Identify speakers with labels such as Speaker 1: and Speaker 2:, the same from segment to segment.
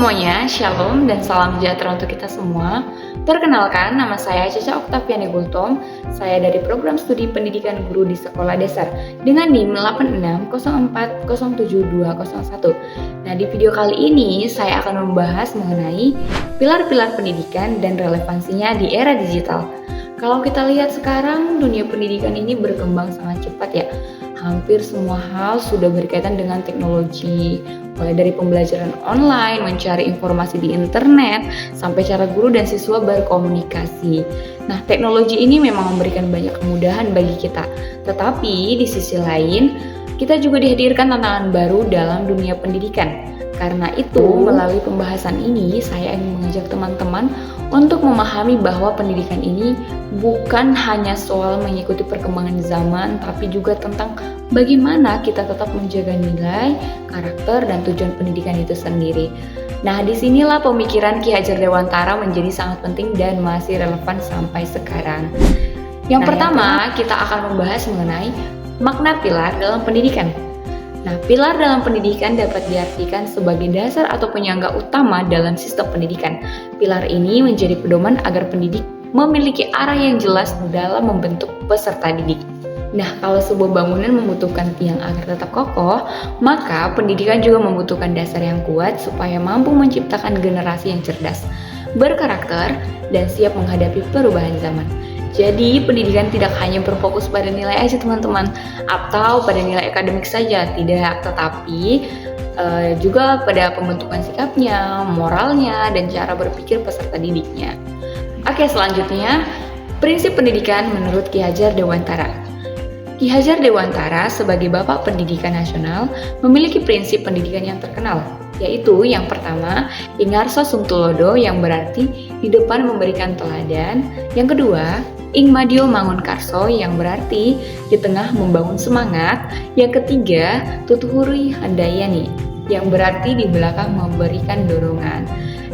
Speaker 1: semuanya, Shalom dan salam sejahtera untuk kita semua. Perkenalkan, nama saya Caca Oktaviani Gultom. Saya dari Program Studi Pendidikan Guru di Sekolah Dasar dengan NIM 8604070201. Nah, di video kali ini saya akan membahas mengenai pilar-pilar pendidikan dan relevansinya di era digital. Kalau kita lihat sekarang, dunia pendidikan ini berkembang sangat cepat ya. Hampir semua hal sudah berkaitan dengan teknologi, mulai dari pembelajaran online, mencari informasi di internet, sampai cara guru dan siswa berkomunikasi. Nah, teknologi ini memang memberikan banyak kemudahan bagi kita. Tetapi di sisi lain, kita juga dihadirkan tantangan baru dalam dunia pendidikan. Karena itu, melalui pembahasan ini, saya ingin mengajak teman-teman untuk memahami bahwa pendidikan ini bukan hanya soal mengikuti perkembangan zaman, tapi juga tentang bagaimana kita tetap menjaga nilai, karakter, dan tujuan pendidikan itu sendiri. Nah, disinilah pemikiran Ki Hajar Dewantara menjadi sangat penting dan masih relevan sampai sekarang. Yang pertama, kita akan membahas mengenai makna pilar dalam pendidikan. Nah, pilar dalam pendidikan dapat diartikan sebagai dasar atau penyangga utama dalam sistem pendidikan. Pilar ini menjadi pedoman agar pendidik memiliki arah yang jelas dalam membentuk peserta didik. Nah, kalau sebuah bangunan membutuhkan tiang agar tetap kokoh, maka pendidikan juga membutuhkan dasar yang kuat supaya mampu menciptakan generasi yang cerdas, berkarakter, dan siap menghadapi perubahan zaman. Jadi, pendidikan tidak hanya berfokus pada nilai aja teman-teman, atau pada nilai akademik saja, tidak, tetapi juga pada pembentukan sikapnya, moralnya, dan cara berpikir peserta didiknya. Oke, selanjutnya, prinsip pendidikan menurut Ki Hajar Dewantara. Ki Hajar Dewantara sebagai Bapak Pendidikan Nasional memiliki prinsip pendidikan yang terkenal, yaitu yang pertama, Ingarso Sungtulodo yang berarti di depan memberikan teladan, yang kedua, Ing Madio Mangunkarso yang berarti di tengah membangun semangat, yang ketiga, Tutuhuri Handayani yang berarti di belakang memberikan dorongan.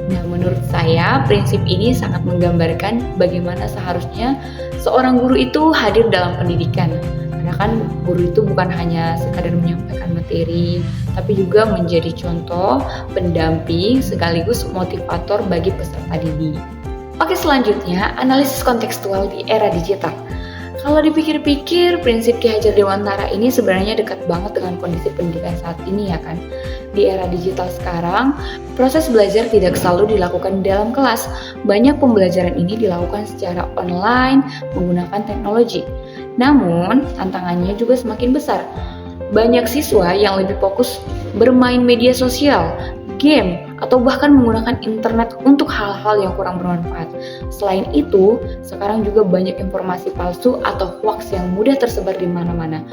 Speaker 1: Nah, menurut saya prinsip ini sangat menggambarkan bagaimana seharusnya seorang guru itu hadir dalam pendidikan. Karena kan guru itu bukan hanya sekadar menyampaikan materi, tapi juga menjadi contoh, pendamping, sekaligus motivator bagi peserta didik. Oke, selanjutnya, analisis kontekstual di era digital. Kalau dipikir-pikir, prinsip Ki Hajar Dewantara ini sebenarnya dekat banget dengan kondisi pendidikan saat ini ya kan. Di era digital sekarang, proses belajar tidak selalu dilakukan dalam kelas. Banyak pembelajaran ini dilakukan secara online menggunakan teknologi. Namun, tantangannya juga semakin besar. Banyak siswa yang lebih fokus bermain media sosial, game, atau bahkan menggunakan internet untuk hal-hal yang kurang bermanfaat. Selain itu, sekarang juga banyak informasi palsu atau hoax yang mudah tersebar di mana-mana.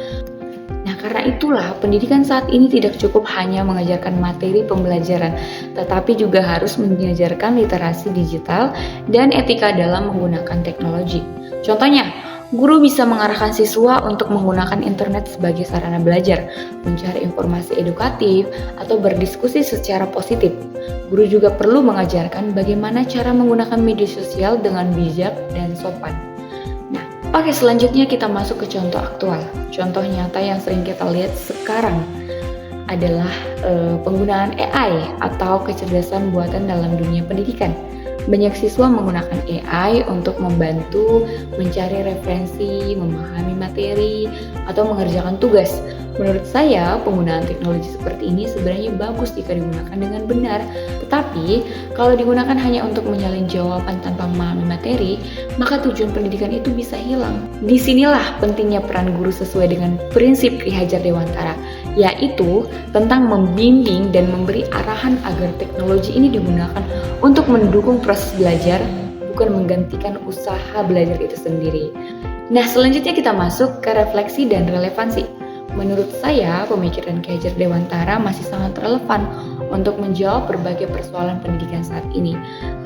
Speaker 1: Nah, karena itulah pendidikan saat ini tidak cukup hanya mengajarkan materi pembelajaran, tetapi juga harus mengajarkan literasi digital dan etika dalam menggunakan teknologi. Contohnya, guru bisa mengarahkan siswa untuk menggunakan internet sebagai sarana belajar, mencari informasi edukatif, atau berdiskusi secara positif. Guru juga perlu mengajarkan bagaimana cara menggunakan media sosial dengan bijak dan sopan. Nah, oke, selanjutnya kita masuk ke contoh aktual. Contoh nyata yang sering kita lihat sekarang adalah penggunaan AI atau kecerdasan buatan dalam dunia pendidikan. Banyak siswa menggunakan AI untuk membantu mencari referensi, memahami materi, atau mengerjakan tugas. Menurut saya, penggunaan teknologi seperti ini sebenarnya bagus jika digunakan dengan benar. Tetapi, kalau digunakan hanya untuk menyalin jawaban tanpa memahami materi, maka tujuan pendidikan itu bisa hilang. Disinilah pentingnya peran guru sesuai dengan prinsip Ki Hajar Dewantara, yaitu tentang membimbing dan memberi arahan agar teknologi ini digunakan untuk mendukung proses belajar, bukan menggantikan usaha belajar itu sendiri. Nah, selanjutnya kita masuk ke refleksi dan relevansi. Menurut saya, pemikiran Ki Hajar Dewantara masih sangat relevan untuk menjawab berbagai persoalan pendidikan saat ini.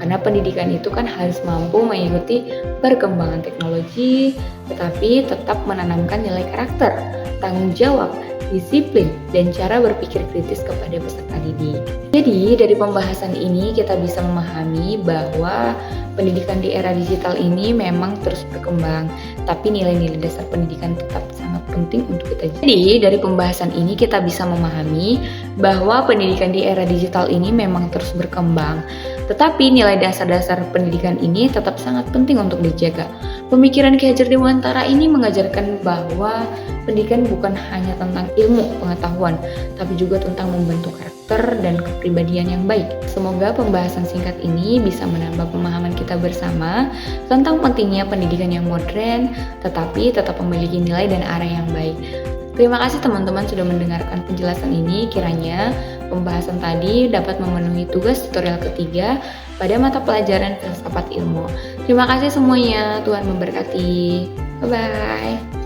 Speaker 1: Karena pendidikan itu kan harus mampu mengikuti perkembangan teknologi, tetapi tetap menanamkan nilai karakter, tanggung jawab, disiplin, dan cara berpikir kritis kepada peserta didik. Jadi, dari pembahasan ini kita bisa memahami bahwa pendidikan di era digital ini memang terus berkembang, tapi nilai-nilai dasar pendidikan tetap sangat penting untuk kita. Jadi, dari pembahasan ini kita bisa memahami bahwa pendidikan di era digital ini memang terus berkembang, tetapi nilai dasar-dasar pendidikan ini tetap sangat penting untuk dijaga. Pemikiran Ki Hajar Dewantara ini mengajarkan bahwa pendidikan bukan hanya tentang ilmu pengetahuan, tapi juga tentang membentuk karakter dan kepribadian yang baik. Semoga pembahasan singkat ini bisa menambah pemahaman kita bersama tentang pentingnya pendidikan yang modern, tetapi tetap memiliki nilai dan arah yang baik. Terima kasih teman-teman sudah mendengarkan penjelasan ini. Kiranya pembahasan tadi dapat memenuhi tugas tutorial ketiga pada mata pelajaran filsafat ilmu. Terima kasih semuanya, Tuhan memberkati. Bye-bye.